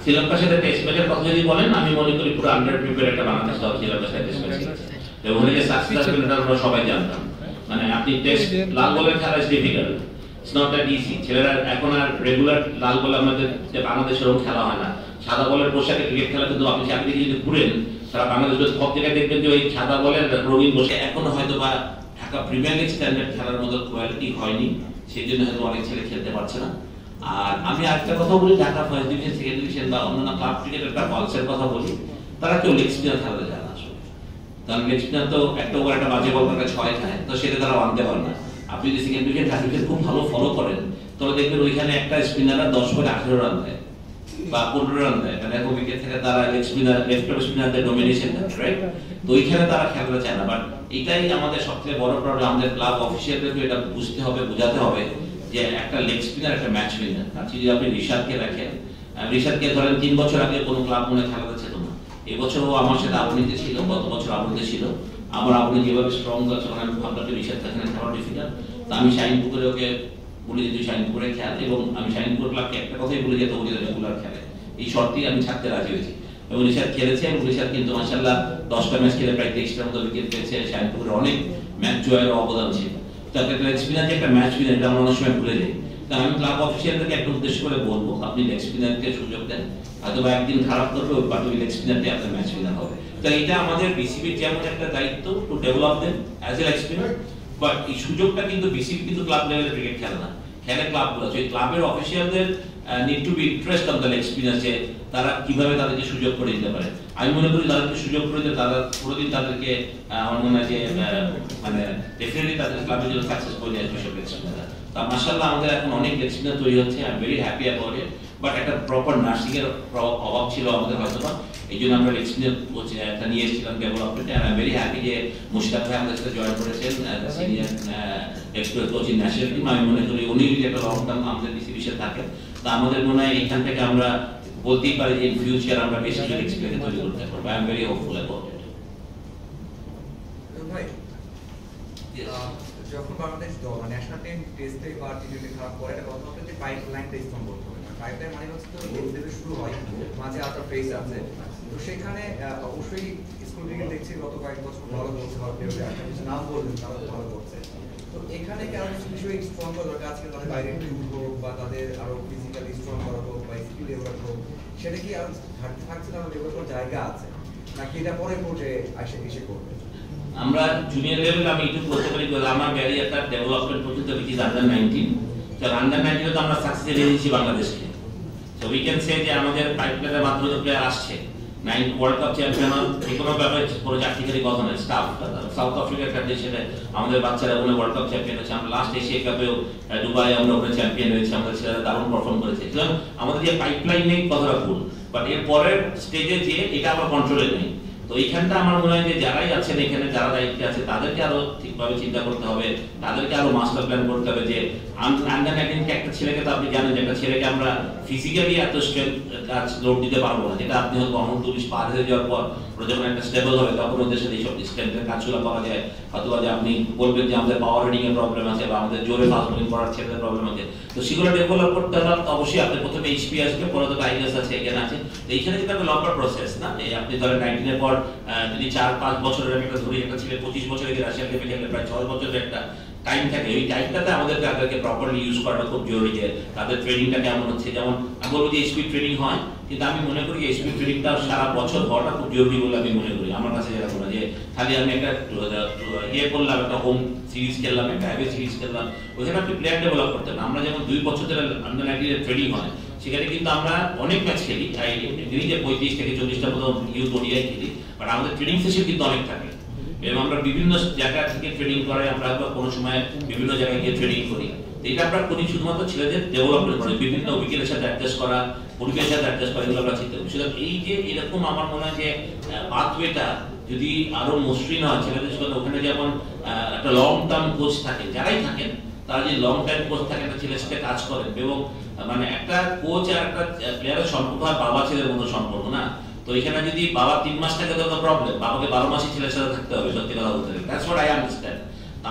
শ্রীলঙ্কার সাথে টেস্ট ম্যাচের কথা যদি বলেন, আমি মনে করি পুরো আন্ডার প্রিপেয়ার একটা বাংলাদেশ দল শ্রীলঙ্কার সাথে টেস্ট ম্যাচ খেলেছে এবং ওখানে সাকসেসফুল এটা আমরা সবাই জানতাম। মানে আপনি টেস্ট লাল বলের খেলা is difficult, it's not that easy. ছেলেরা এখন আর রেগুলার লাল বলে আমাদের যে বাংলাদেশের ওরকম খেলা হয় না। সাদা বলের পোশাকে ক্রিকেট খেলা কিন্তু আপনি চাকরি যদি ঘুরেন সারা বাংলাদেশের সব জায়গায় দেখবেন যে ওই সাদা বলের রঙিন পোশাক এখনো হয়তো বা ঢাকা প্রিমিয়ার লিগ স্ট্যান্ডার্ড খেলার মতো কোয়ালিটি হয়নি, সেই জন্য হয়তো অনেক ছেলে খেলতে পারছে না। আর আমি আরেকটা কথা বলি, Dhaka first division, second division বা অন্যান্য ক্লাব ক্রিকেটের একটা পালসের কথা বলি, তারা কেউ লেগ স্পিনার খেলাতে যায় না আসলে। কারণ লেগ স্পিনার তো একটা ওভার একটা বাজে বল একটা ছয় খায়, তো সেটা তারা আনতে পারে না। আপনি যদি সেকেন্ড ডিভিশন থার্ড ডিভিশন খুব ভালো ফলো করেন তাহলে দেখবেন ওইখানে একটা স্পিনাররা 10 বলে 18 রান দেয় বা 15 রান দেয়, মানে এক উইকেট থেকে তারা লেগ স্পিনার লেফট স্পিনারদের ডমিনেশন দেয়, রাইট? তো ওইখানে তারা খেলতে চায় না। বাট এটাই আমাদের সবচেয়ে বড় প্রবলেম। আমাদের ক্লাব অফিসিয়ালদেরকে এটা বুঝতে হবে, বোঝাতে হবে যে একটা লেগ স্পিনার একটা ম্যাচ উইনার। আজকে যদি আপনি রিশাদকে দেখেন, রিশাদকে ধরেন 3 বছর আগে কোনো ক্লাব মনে খেলাতে ছিল না, এবছর ও আমার সাথে আবুনিতে ছিল, গত বছর আবুনিতে ছিল। আমার আবুনি যেভাবে স্ট্রং আছে আমি ভাবলাম যে রিশাদ এখানে খেলা ডিফিকাল্ট, তো আমি শাহিনপুকুরে ওকে বলি যে তুই শাহিনপুরে খেল, এবং আমি শাহিনপুর ক্লাবকে একটা কথাই বলে যেতে বলি রেগুলার খেলে, এই শর্তেই আমি ছাড়তে রাজি হয়েছি। এবং রিশাদ খেলেছে এবং রিশাদ কিন্তু মাশাআল্লাহ 10টা ম্যাচ খেলে প্রায় 23টার মতো উইকেট পেয়েছে। শাহিনপুরের অনেক ম্যাচ জয়ের অবদান ছিল। তাকে একটা স্পিনার যে একটা ম্যাচ উইনার এটা আমরা অনেক সময় ভুলে যাই। কারণ আমি ক্লাব অফিসিয়ালদেরকে একটা উদ্দেশ্য করে বলবো, আপনি লেগ স্পিনারকে সুযোগ দেন, হয়তো বা একদিন খারাপ করবে ওই বাট ওই লেগ স্পিনারটি আপনার ম্যাচ উইনার হবে। তো এটা আমাদের বিসিবির যেমন একটা দায়িত্ব to develop them as a leg spinner, but এই সুযোগটা কিন্তু বিসিবি কিন্তু ক্লাব লেভেলে ক্রিকেট খেলে না, খেলে ক্লাবগুলো। সেই ক্লাবের অফিসিয়ালদের need to be interest on the leg spinner, যে তারা কিভাবে তাদেরকে সুযোগ করে দিতে পারে। আমি মনে করি তাদেরকে সুযোগ করে দিতে তারা পুরোদিন তাদেরকে আমার মনে হয় যে মানে ডেফিনেটলি তাদের ক্লাবের জন্য সাকসেস করে আসবে সব লেগ স্পিনাররা। তা মাশাআল্লাহ আমাদের এখন অনেক লেগ স্পিনার তৈরি হচ্ছে, I am very happy about it. But একটা প্রপার নার্সিং এর অভাব ছিল আমাদের হয়তো না, এই জন্য আমরা লেগ স্পিনার কোচ একটা নিয়ে এসেছিলাম ডেভেলপমেন্টে। আর আই এম ভেরি হ্যাপি যে মুশতাক ভাই আমাদের সাথে জয়েন করেছেন senior expert coach in national team. আমি মনে করি উনি যদি একটা লং টার্ম আমাদের বিসিবির সাথে থাকেন, তা আমাদের মনে হয় এখান থেকে আমরা বলতেই পারি যে ইন ফিউচার আমরা বেশি লেগ স্পিনার তৈরি করতে পারবো। I am very hopeful about it. ভাই যখন বাংলাদেশ দল ন্যাশনাল টিম টেস্টে বা টি20 খারাপ করে, এটা কথা হচ্ছে যে পাইপলাইনটা স্ট্রং করতে হবে। পাইপলাইন মানে হচ্ছে তো গেমসে শুরু হয়, মাঝে আরেকটা ফেজ আছে, তো সেখানে অবশ্যই স্কুল ক্রিকেট দেখছি গত কয়েক বছর ভালো করছে, ভালো প্লেয়ারদের একটা কিছু নাম বলবেন তারা ভালো করছে। তো এখানে কি আরো কিছু বিষয় স্ট্রং করা দরকার আছে, তাদের বাইরে ইনক্লুড হোক বা তাদের আরো ফিজিক্যালি স্ট্রং করা হোক বা স্কিল ডেভেলপ হোক, সেটা কি আর ঘাটতি থাকছে না, ডেভেলপ করার জায়গা আছে নাকি এটা পরে কোর্টে এসে করবে? আমরা জুনিয়র লেভেলে আমি একটু বলতে পারি যে আমার ক্যারিয়ারটা ডেভেলপমেন্ট পর্যন্ত বিচি আন্ডার 19। তো আন্ডার 19 তো আমরা সাকসেস দিয়েছি বাংলাদেশকে। তো উই ক্যান সে যে আমাদের পাইপলাইনের মাধ্যমে প্লেয়ার আসছে, 9 ওয়ার্ল্ড কাপ চ্যাম্পিয়ন, যে কোনো ব্যাপারে পুরো চাকরিকারী কথা নয়, স্টাফ। সাউথ আফ্রিকার একটা দেশে আমাদের বাচ্চারা ওখানে ওয়ার্ল্ড কাপ চ্যাম্পিয়ন হচ্ছে, আমরা লাস্ট এশিয়া কাপেও দুবাই আমরা ওখানে চ্যাম্পিয়ন হয়েছি, আমাদের ছেলেরা দারুণ পারফর্ম করেছে। আমাদের যে পাইপলাইন নেই কথাটা ভুল, বাট এর পরের স্টেজে যে এটা আমার কন্ট্রোলে নেই। তো এইখানটা আমার মনে হয় যে যারাই আছেন এখানে, যারা দায়িত্বে আছে, তাদেরকে আরো ঠিকভাবে চিন্তা করতে হবে, তাদেরকে আরো মাস্টার প্ল্যান করতে হবে। যে আন্ডার 19 একটা ছেলেকে, তো আপনি জানেন যে একটা ছেলেকে আমরা ফিজিক্যালি এত স্ট্রেংথ কাজ লোড দিতে পারবো না, যেটা আপনি হয়তো 29 পার হয়ে যাওয়ার পর যখন একটা স্টেবল হবে তখন ওদের সাথে এইসব স্ট্রেংথের কাজগুলো করা যায়। হয়তো যে আপনি বলবেন যে আমাদের পাওয়ার রিডিং এর প্রবলেম আছে বা আমাদের জোরে ফাস্ট বোলিং করার ছেলেদের প্রবলেম আছে, তো সেগুলো ডেভেলপ করতে হলে অবশ্যই আপনি প্রথমে এইচপি আসবে, পরে তো টাইগার্স আছে, এখানে আছে। তো এইখানে যেটা একটা লম্বা প্রসেস না, যে আপনি ধরেন 19 এর পর যদি 4-5 বছরের একটা ধরি, একটা ছেলে 25 বছরে গিয়ে রাশিয়ান গেমে খেললে প্রায় 6 বছরের একটা টাইম থাকে। ওই টাইমটাতে আমাদের তাদেরকে প্রপারলি ইউজ করাটা খুব জরুরি, যে তাদের ট্রেনিংটা কেমন হচ্ছে। যেমন আমি বলবো যে এইচপি ট্রেনিং হয়, কিন্তু আমি মনে করি এইচপি ট্রেনিংটা সারা বছর হওয়াটা খুব জরুরি বলে আমি মনে করি। আমার কাছে যেটা মনে হয় যে খালি আমি একটা করলাম, একটা হোম সিরিজ খেললাম, একটা অ্যাওয়ে সিরিজ খেললাম, ওখানে আপনি প্লেয়ার ডেভেলপ করতে হবে। আমরা যেমন 2 বছর ধরে আন্ডার 19 ট্রেনিং হয়, সেখানে কিন্তু আমরা অনেক ম্যাচ খেলি, যে 35 থেকে 40টা মতো ইউথ ওডিআই খেলি, বাট আমাদের ট্রেনিং সেশন কিন্তু অনেক থাকে এবং আমরা বিভিন্ন জায়গা থেকে ট্রেনিং করাই, আমরা কোনো সময় বিভিন্ন জায়গায় গিয়ে ট্রেনিং করি। এটা আমরা করি শুধুমাত্র ছেলেদের ডেভেলপমেন্ট করে, বিভিন্ন উইকেটের সাথে অ্যাডজাস্ট করা, পরিবেশের সাথে অ্যাডজাস্ট করা, এগুলো আমরা চিন্তা করি। সুতরাং এই যে এরকম আমার মনে হয় যে পাথওয়েটা যদি আরো মসৃণ হয় ছেলেদের সাথে, ওখানে যেমন একটা লং টার্ম কোচ থাকে, যারাই থাকেন তারা যে লং টাইম কোচ থাকে, একটা ছেলের সাথে কাজ করেন, এবং মানে একটা কোচ আর একটা প্লেয়ারের সম্পর্ক হয় বাবা ছেলের মতো সম্পর্ক না। তো এখানে যদি বাবা 3 মাস থাকে তো প্রবলেম, বাবাকে 12 মাসই ছেলের সাথে থাকতে হবে, সত্যি কথা বলতে গেলে। That's what I understand.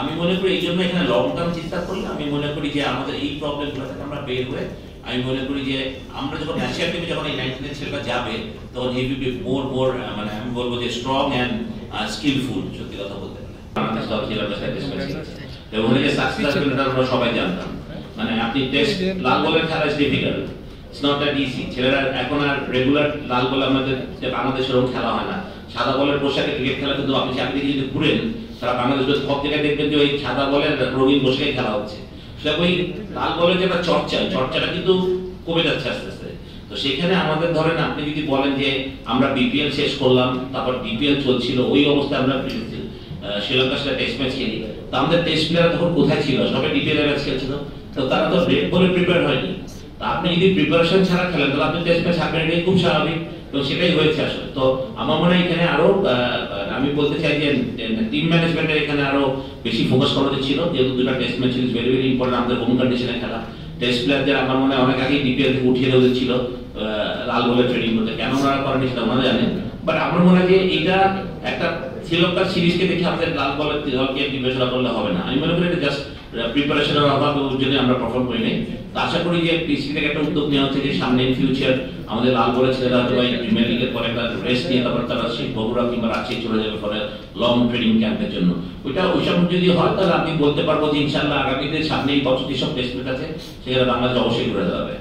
আমি মনে করি এই জন্য এখানে লং টার্ম চিন্তা করলে আমি মনে করি যে আমাদের এই প্রবলেমগুলো থেকে আমরা বের হয়ে আমি মনে করি যে আমরা যখন ন্যাশনাল টিমে যখন এই 19 ছেলেটা যাবে তখন হি উইল বি মোর মানে আমি বলবো যে স্ট্রং এন্ড স্কিলফুল, সত্যি কথা বলতে গেলে বাংলাদেশ দল ছিল এবং ওখানে যে সাকসেস এটা আমরা সবাই জানতাম। মানে আপনি টেস্ট লাল বলের খেলা is difficult, it's not that easy. ছেলেরা এখন আর রেগুলার লাল বলে আমাদের যে বাংলাদেশের খেলা হয় না, সাদা বলের পোশাকে ক্রিকেট খেলা, কিন্তু আপনি চাকরি যদি ঘুরেন তারা বাংলাদেশের সব জায়গায় দেখবেন যে ওই সাদা বলের রঙিন পোশাকে খেলা হচ্ছে। সেটা ওই লাল বলের যে একটা চর্চাটা কিন্তু কমে যাচ্ছে আস্তে আস্তে। তো সেখানে আমাদের ধরেন আপনি যদি বলেন যে আমরা বিপিএল শেষ করলাম, তারপর বিপিএল চলছিল, ওই অবস্থায় আমরা শ্রীলঙ্কার সাথে টেস্ট ম্যাচ খেলি, তো আমাদের টেস্ট প্লেয়ার তখন কোথায় ছিল? সবাই বিপিএল এর ম্যাচ খেলছিল, তো তারা তো রেড বলে প্রিপেয়ার হয়নি। তো আপনি যদি প্রিপারেশন ছাড়া খেলেন তাহলে আপনি টেস্ট ম্যাচ হারবেন, এটাই খুব স্বাভাবিক। তো সেটাই হয়েছে আসলে। তো আমার মনে হয় এখানে আরো আমি বলতে চাই যে টিম ম্যানেজমেন্টের এখানে আরো বেশি ফোকাস করা ছিল, যেহেতু দুটো টেস্ট ম্যাচ ছিল, ভেরি ভেরি ইম্পর্টেন্ট। আমাদের হোম কন্ডিশনে খেলা টেস্ট প্লেয়ারদের আমার মনে হয় অনেক আগেই বিপিএল থেকে উঠিয়ে দেওয়া ছিল লাল বলের ট্রেনিং করতে, কেন ওনারা করেনি সেটা ওনারা জানেন। বাট আমার মনে হয় যে এটা একটা শ্রীলঙ্কার সিরিজকে দেখে আমাদের লাল বলের দলকে বিবেচনা করলে হবে না। আমি মনে করি এটা জাস্ট প্রিপারেশনের অভাব যদি আমরা পারফর্ম করি নাই। তো আশা করি যে পিসি থেকে একটা উদ্যোগ নেওয়া হচ্ছে যে সামনে ইন ফিউচার আমাদের লাল বলের ছেলেরা হয়তো প্রিমিয়ার লিগের পরে একটা রেস্ট নিয়ে তারপর তারা সেই বগুড়া কিংবা রাজশাহী চলে যাবে পরে লং ট্রেনিং ক্যাম্পের জন্য। ওইসব যদি হয় তাহলে আমি বলতে পারবো যে ইনশাল্লাহ আগামীতে সামনে এই বছর যেসব টেস্ট ম্যাচ আছে সেখানে বাংলাদেশ অবশ্যই ঘুরে যাবে।